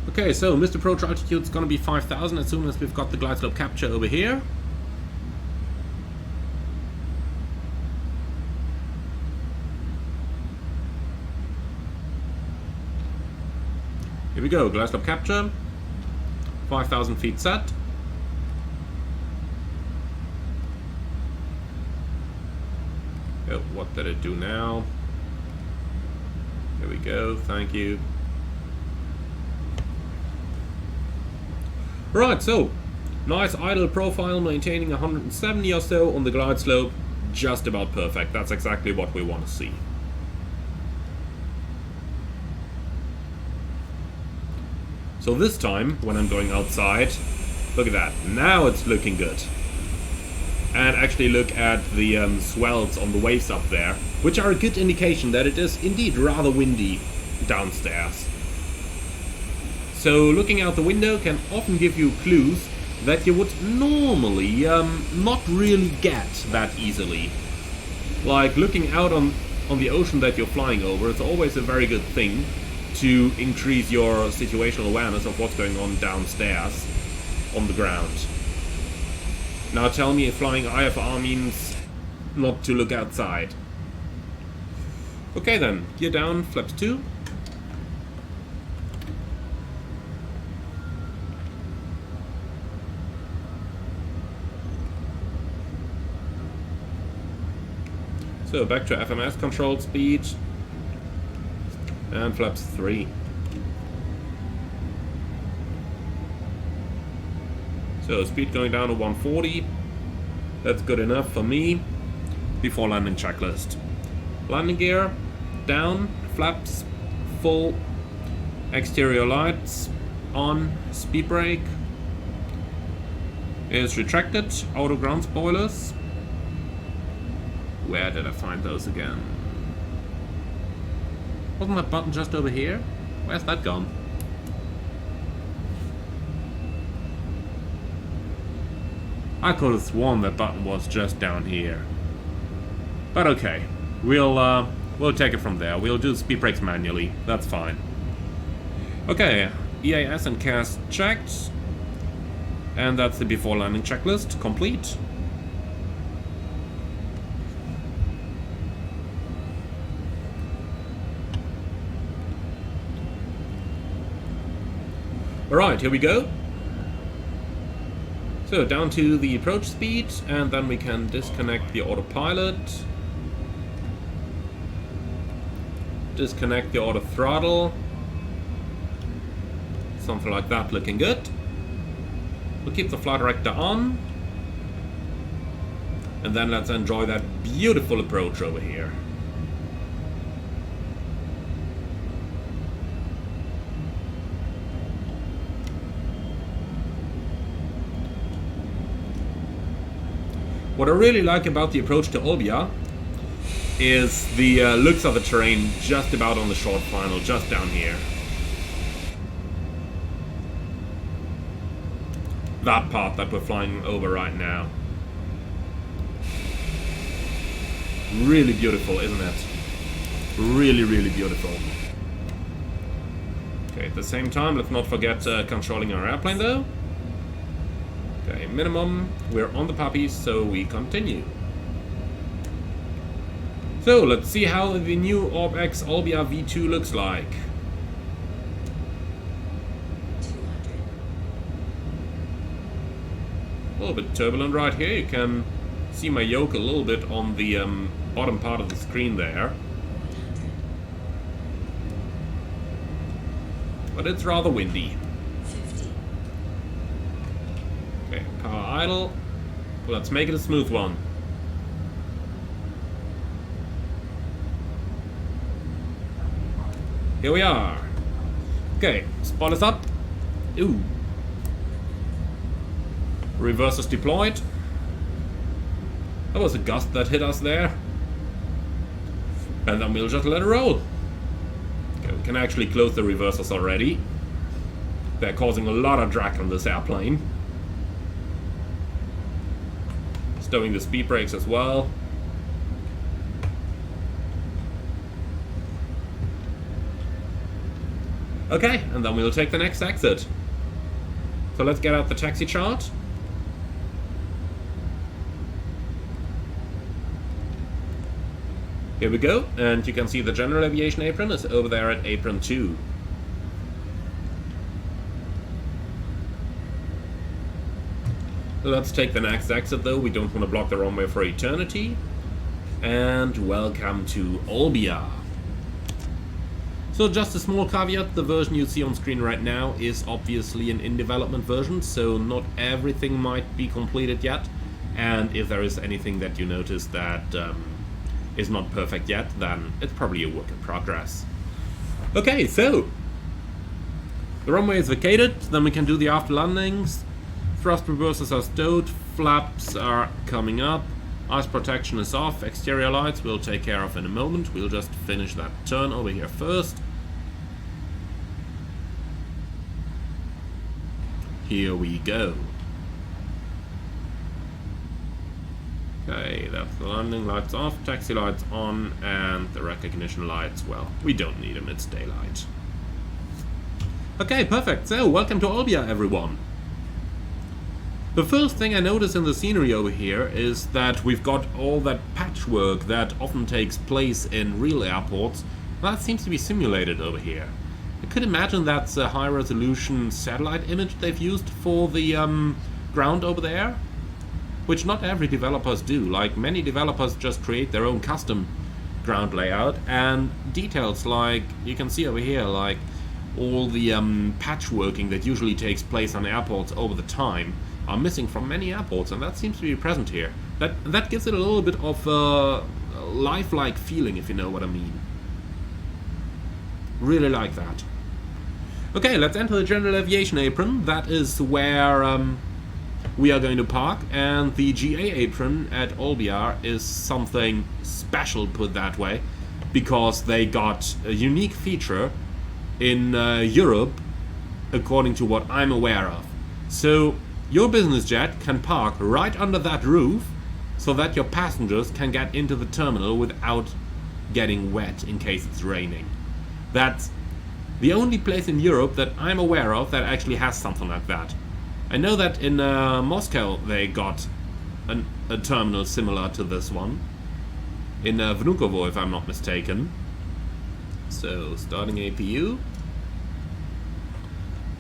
Okay, so missed approach altitude is going to be 5,000 as soon as we've got the glide slope capture over here. Here we go, glide slope capture. 5,000 feet set. Oh, what did it do now? Here we go, thank you. Right, so nice idle profile, maintaining 170 or so on the glide slope. Just about perfect. That's exactly what we want to see. So this time, when I'm going outside, look at that. Now it's looking good. And actually look at the swells on the waves up there, which are a good indication that it is indeed rather windy downstairs. So looking out the window can often give you clues that you would normally not really get that easily. Like looking out on the ocean that you're flying over, it's always a very good thing to increase your situational awareness of what's going on downstairs on the ground. Now tell me if flying IFR means not to look outside. Okay then, gear down, flaps 2. So back to FMS control speed. And flaps 3. So speed going down to 140. That's good enough for me. Before landing checklist. Landing gear down, flaps full, exterior lights on, speed brake is retracted, auto ground spoilers. Where did I find those again? Wasn't that button just over here? Where's that gone? I could have sworn that button was just down here. But okay, we'll take it from there. We'll do speed brakes manually. That's fine. Okay, EAS and CAS checked. And that's the before landing checklist complete. Alright, here we go. So down to the approach speed, and then we can disconnect the autopilot. Disconnect the auto throttle. Something like that, looking good. We'll keep the flight director on. And then let's enjoy that beautiful approach over here. What I really like about the approach to Olbia is the looks of the terrain just about on the short final, just down here. That part that we're flying over right now. Really beautiful, isn't it? Really, really beautiful. Okay, at the same time, let's not forget controlling our airplane though. Okay, minimum, we're on the puppies, so we continue. So, let's see how the new Orbx OLBIAv2 looks like. A little bit turbulent right here. You can see my yoke a little bit on the bottom part of the screen there. But it's rather windy. Okay, power idle. Let's make it a smooth one. Here we are. Okay, spoilers up. Ooh. Reversers deployed. That was a gust that hit us there. And then we'll just let it roll. Okay, we can actually close the reversers already. They're causing a lot of drag on this airplane. Stowing the speed brakes as well. Okay, and then we'll take the next exit. So let's get out the taxi chart. Here we go, and you can see the general aviation apron is over there at apron 2. Let's take the next exit though, we don't want to block the runway for eternity. And welcome to Olbia. So just a small caveat, the version you see on screen right now is obviously an in-development version, so not everything might be completed yet. And if there is anything that you notice that is not perfect yet, then it's probably a work in progress. Okay, so the runway is vacated, then we can do the after landings. Thrust reversers are stowed, flaps are coming up, ice protection is off, exterior lights we'll take care of in a moment. We'll just finish that turn over here first. Here we go. Okay, that's the landing lights off, taxi lights on, and the recognition lights, well, we don't need them, it's daylight. Okay, perfect. So, welcome to Olbia, everyone. The first thing I notice in the scenery over here is that we've got all that patchwork that often takes place in real airports. That seems to be simulated over here. I could imagine that's a high-resolution satellite image they've used for the ground over there, which not every developers do. Like, many developers just create their own custom ground layout, and details like you can see over here, like all the patchworking that usually takes place on airports over the time are missing from many airports, and that seems to be present here. That gives it a little bit of a lifelike feeling, if you know what I mean. Really like that. Okay, let's enter the general aviation apron. That is where we are going to park, and the GA apron at Olbia is something special, put that way, because they got a unique feature in Europe, according to what I'm aware of. So your business jet can park right under that roof so that your passengers can get into the terminal without getting wet in case it's raining. That's the only place in Europe that I'm aware of that actually has something like that. I know that in Moscow they got a terminal similar to this one. In Vnukovo, if I'm not mistaken. So, starting APU.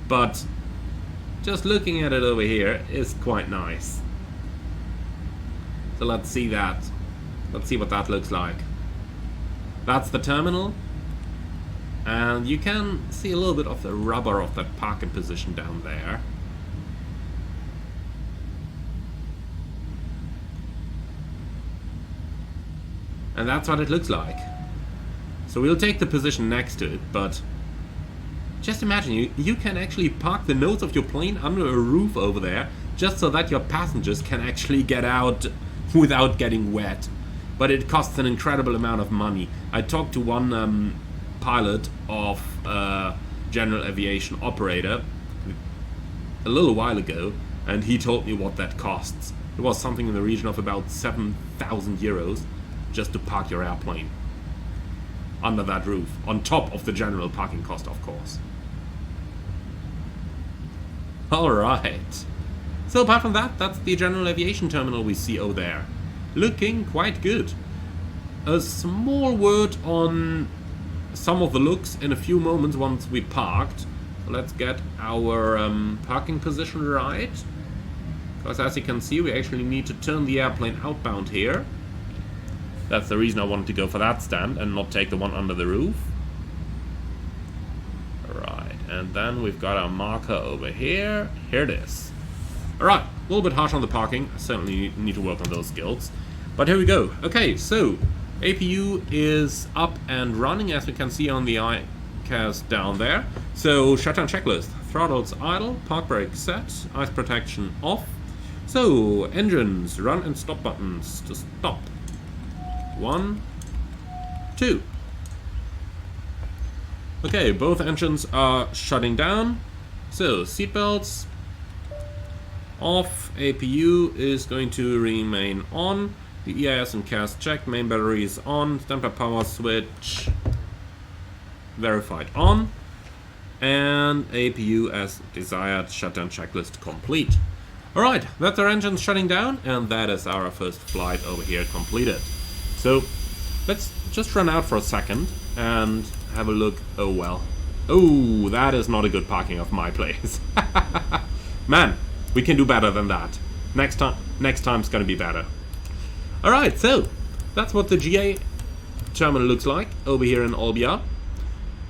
But just looking at it over here is quite nice. So let's see that. Let's see what that looks like. That's the terminal. And you can see a little bit of the rubber of that parking position down there. And that's what it looks like. So we'll take the position next to it, but just imagine you can actually park the nose of your plane under a roof over there just so that your passengers can actually get out without getting wet. But it costs an incredible amount of money. I talked to one pilot of a general aviation operator a little while ago, and he told me what that costs. It was something in the region of about 7,000 euros just to park your airplane under that roof, on top of the general parking cost, of course. Alright. So apart from that, that's the general aviation terminal we see over there. Looking quite good. A small word on some of the looks in a few moments once we parked. So let's get our parking position right. Because as you can see, we actually need to turn the airplane outbound here. That's the reason I wanted to go for that stand and not take the one under the roof. Alright, and then we've got our marker over here. Here it is. Alright, a little bit harsh on the parking. I certainly need to work on those skills. But here we go. Okay, so APU is up and running, as we can see on the iCast down there. So, shutdown checklist. Throttles idle, park brake set, ice protection off. So, engines, run and stop buttons to stop. 1, 2. Okay, both engines are shutting down. So, seatbelts off, APU is going to remain on. The EIS and CAS checked, main battery is on, standby power switch verified on, and APU as desired, shutdown checklist complete. Alright, that's our engines shutting down, and that is our first flight over here completed. So, let's just run out for a second and have a look. Oh well. Oh, that is not a good parking of my place. Man, we can do better than that. Next time's gonna be better. Alright, so that's what the GA terminal looks like over here in Olbia.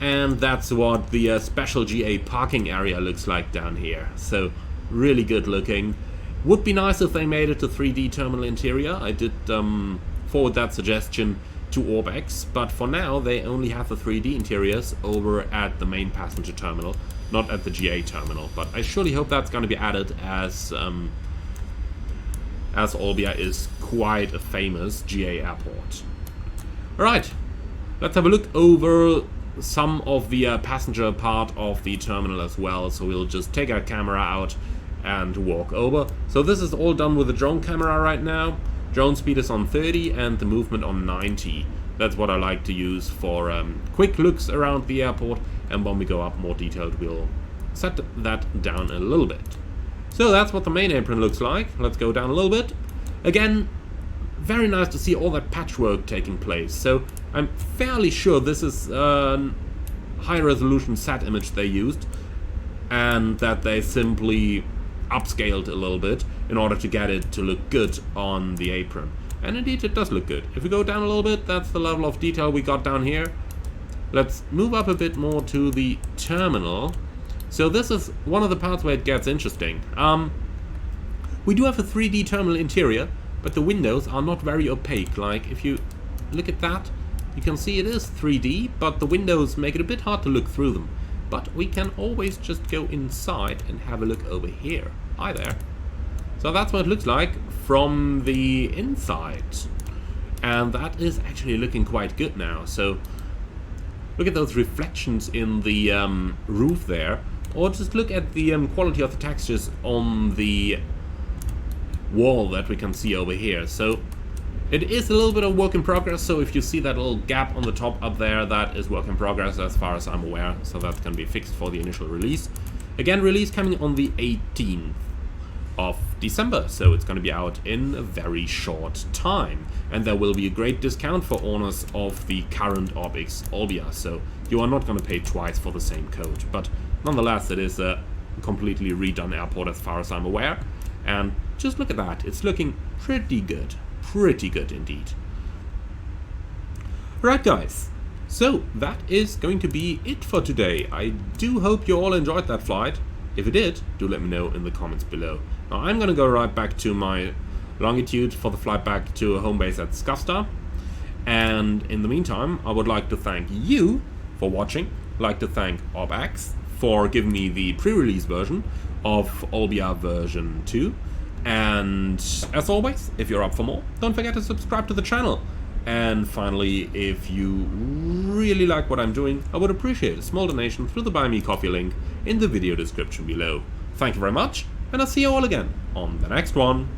And that's what the special GA parking area looks like down here. So, really good looking. Would be nice if they made it a 3D terminal interior. I did forward that suggestion to Orbx, but for now they only have the 3D interiors over at the main passenger terminal, not at the GA terminal. But I surely hope that's going to be added, as Olbia is quite a famous GA airport. Alright, let's have a look over some of the passenger part of the terminal as well. So we'll just take our camera out and walk over. So this is all done with the drone camera right now. Drone speed is on 30 and the movement on 90. That's what I like to use for quick looks around the airport, and when we go up more detailed we'll set that down a little bit. So that's what the main apron looks like. Let's go down a little bit. Again, very nice to see all that patchwork taking place. So I'm fairly sure this is a high resolution sat image they used, and that they simply upscaled a little bit in order to get it to look good on the apron. And indeed it does look good. If we go down a little bit, that's the level of detail we got down here. Let's move up a bit more to the terminal. So this is one of the parts where it gets interesting. We do have a 3D terminal interior, but the windows are not very opaque. Like, if you look at that, you can see it is 3D, but the windows make it a bit hard to look through them. But we can always just go inside and have a look over here. Hi there. So that's what it looks like from the inside. And that is actually looking quite good now. So look at those reflections in the roof there. Or just look at the quality of the textures on the wall that we can see over here. So it is a little bit of work in progress, so if you see that little gap on the top up there, that is work in progress as far as I'm aware, so that's going to be fixed for the initial release. Again, release coming on the 18th of December, so it's going to be out in a very short time. And there will be a great discount for owners of the current Orbx Olbia, so you are not going to pay twice for the same code. But nonetheless, it is a completely redone airport as far as I'm aware. And just look at that, it's looking pretty good. Pretty good indeed. Right guys, so that is going to be it for today. I do hope you all enjoyed that flight. If you did, do let me know in the comments below. Now I'm gonna go right back to my longitude for the flight back to home base at Skavsta. And in the meantime, I would like to thank you for watching. I'd like to thank Orbx for giving me the pre-release version of Olbia version 2. And as always, if you're up for more, don't forget to subscribe to the channel. And finally, if you really like what I'm doing, I would appreciate a small donation through the Buy Me Coffee link in the video description below. Thank you very much, and I'll see you all again on the next one.